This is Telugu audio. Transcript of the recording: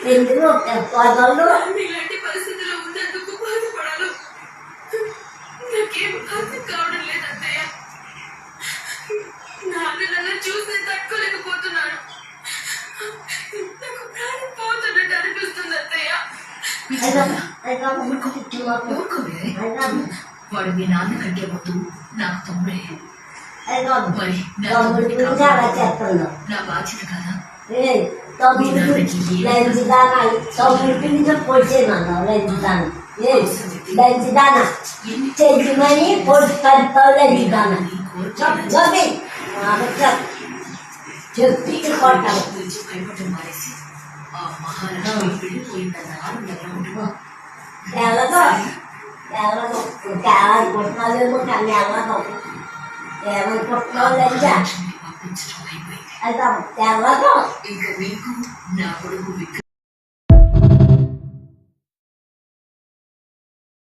ఎందుకు వదలరు? ఇలాంటి పరిస్థితిలో ఉన్నందుకు బాధపడాలి. నాకేం అర్థం కావడం లేదు అత్తయ్య. నాన్న నన్ను చూసి తట్టుకోలేకపోతున్నాను. నాకు ప్రాణం పోతున్నట్టు అనిపిస్తుంది అత్తయ్య. వాడు మీ నాన్న కంటే ముందు నాకు తమ్ముడే. మరి నా బాధ్యత కదా. భయపడటం మానేసి ఆ మహాలక్ష్మి వెళ్ళిపోయిందన్న ఆనందంగా ఉంటున్నా. పంపించడం అయిపోయింది. ఇంకా మీకు నా కొడుకు